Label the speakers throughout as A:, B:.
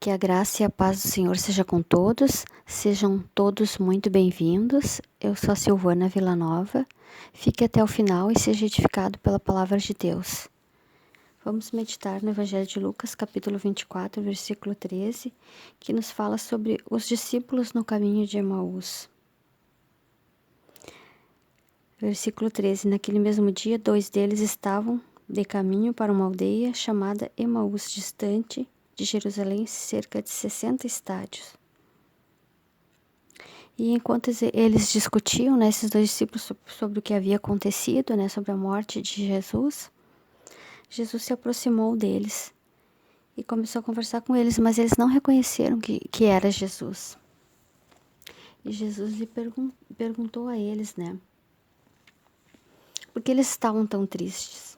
A: Que a graça e a paz do Senhor seja com todos, sejam todos muito bem-vindos. Eu sou a Silvana Villanova. Fique até o final e seja edificado pela palavra de Deus. Vamos meditar no Evangelho de Lucas, capítulo 24, versículo 13, que nos fala sobre os discípulos no caminho de Emaús. Versículo 13. Naquele mesmo dia, 2 deles estavam de caminho para uma aldeia chamada Emaús, distante de Jerusalém, cerca de 60 estádios. E enquanto eles discutiam, esses 2 discípulos, sobre o que havia acontecido, sobre a morte de Jesus, Jesus se aproximou deles e começou a conversar com eles, mas eles não reconheceram que era Jesus. E Jesus lhe perguntou a eles, por que eles estavam tão tristes.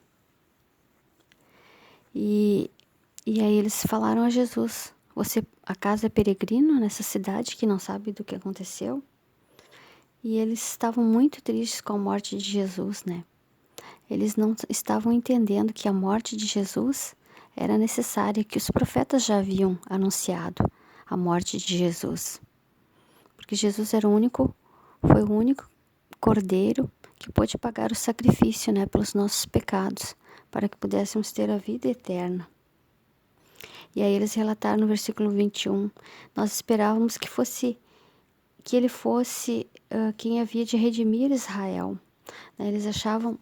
A: E aí eles falaram a Jesus: você acaso é peregrino nessa cidade que não sabe do que aconteceu? E eles estavam muito tristes com a morte de Jesus, Eles não estavam entendendo que a morte de Jesus era necessária, que os profetas já haviam anunciado a morte de Jesus. Porque Jesus foi o único cordeiro que pôde pagar o sacrifício, pelos nossos pecados, para que pudéssemos ter a vida eterna. E aí eles relataram no versículo 21, nós esperávamos que ele fosse quem havia de redimir Israel. Eles achavam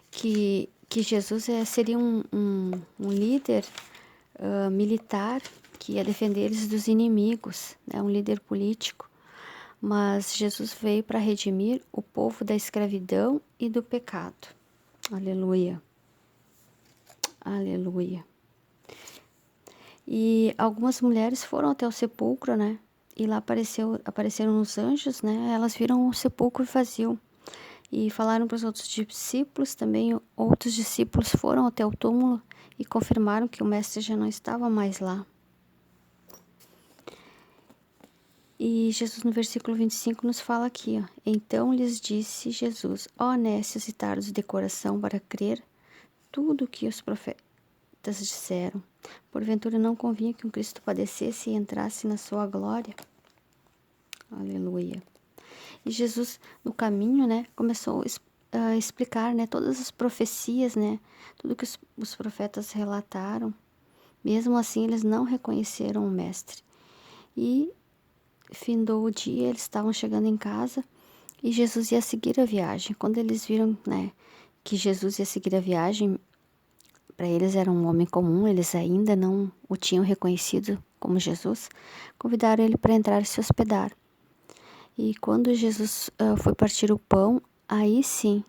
A: que Jesus seria um líder militar que ia defender eles dos inimigos, um líder político. Mas Jesus veio para redimir o povo da escravidão e do pecado. Aleluia. Aleluia. E algumas mulheres foram até o sepulcro, E lá apareceram os anjos, Elas viram o sepulcro vazio. E falaram para os outros discípulos, também outros discípulos foram até o túmulo e confirmaram que o mestre já não estava mais lá. E Jesus no versículo 25 nos fala aqui, Então lhes disse Jesus: ó nécios e tardos de coração para crer tudo o que os profetas disseram. Porventura não convinha que um Cristo padecesse e entrasse na sua glória? Aleluia. E Jesus, no caminho, começou a explicar, todas as profecias, tudo que os profetas relataram. Mesmo assim, eles não reconheceram o mestre. E findou o dia, eles estavam chegando em casa e Jesus ia seguir a viagem. Quando eles viram, que Jesus ia seguir a viagem, para eles era um homem comum, eles ainda não o tinham reconhecido como Jesus, convidaram ele para entrar e se hospedar. E quando Jesus foi partir o pão, aí sim,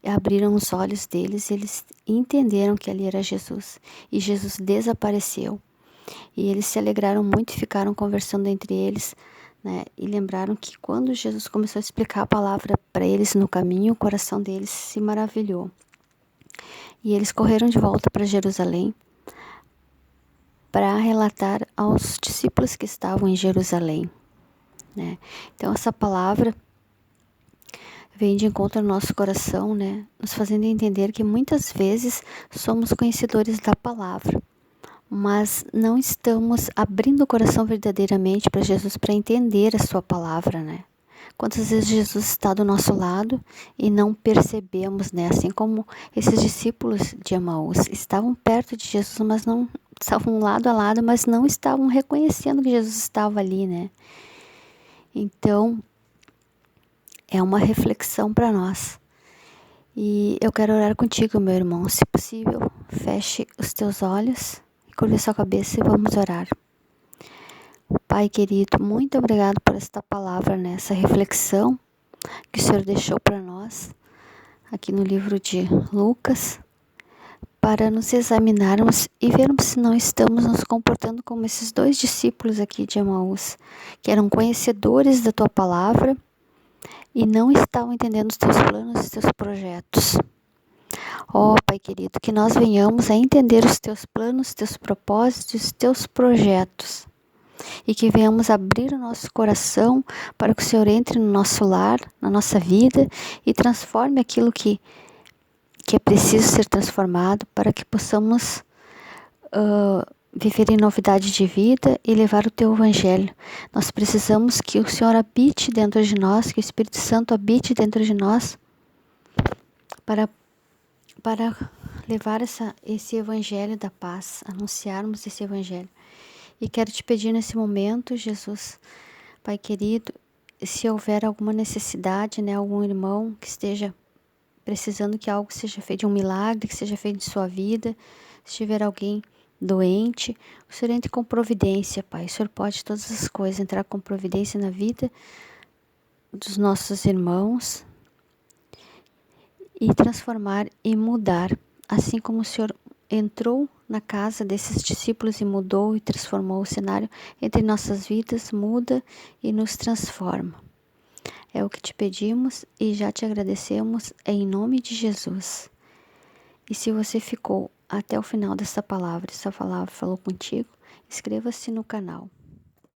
A: abriram os olhos deles, eles entenderam que ali era Jesus. E Jesus desapareceu. E eles se alegraram muito e ficaram conversando entre eles, E lembraram que quando Jesus começou a explicar a palavra para eles no caminho, o coração deles se maravilhou. E eles correram de volta para Jerusalém para relatar aos discípulos que estavam em Jerusalém. Então essa palavra vem de encontro ao nosso coração, nos fazendo entender que muitas vezes somos conhecedores da palavra, mas não estamos abrindo o coração verdadeiramente para Jesus, para entender a sua palavra, Quantas vezes Jesus está do nosso lado e não percebemos, Assim como esses discípulos de Emaús estavam perto de Jesus, mas não estavam lado a lado, mas não estavam reconhecendo que Jesus estava ali, Então, é uma reflexão para nós. E eu quero orar contigo, meu irmão. Se possível, feche os teus olhos e curve sua cabeça e vamos orar. Pai querido, muito obrigado por esta palavra, essa reflexão que o Senhor deixou para nós aqui no livro de Lucas, para nos examinarmos e vermos se não estamos nos comportando como esses 2 discípulos aqui de Emaús, que eram conhecedores da tua palavra e não estavam entendendo os teus planos e os teus projetos. Pai querido, que nós venhamos a entender os teus planos, os teus propósitos, os teus projetos. E que venhamos abrir o nosso coração para que o Senhor entre no nosso lar, na nossa vida e transforme aquilo que é preciso ser transformado para que possamos viver em novidade de vida e levar o teu evangelho. Nós precisamos que o Senhor habite dentro de nós, que o Espírito Santo habite dentro de nós para levar esse evangelho da paz, anunciarmos esse evangelho. E quero te pedir nesse momento, Jesus, Pai querido, se houver alguma necessidade, né, algum irmão que esteja precisando que algo seja feito, um milagre que seja feito em sua vida, se tiver alguém doente, o Senhor entre com providência, Pai. O Senhor pode todas as coisas, entrar com providência na vida dos nossos irmãos e transformar e mudar, assim como o Senhor entrou na casa desses discípulos e mudou e transformou o cenário entre nossas vidas, muda e nos transforma. É o que te pedimos e já te agradecemos em nome de Jesus. E se você ficou até o final dessa palavra, essa palavra falou contigo, inscreva-se no canal.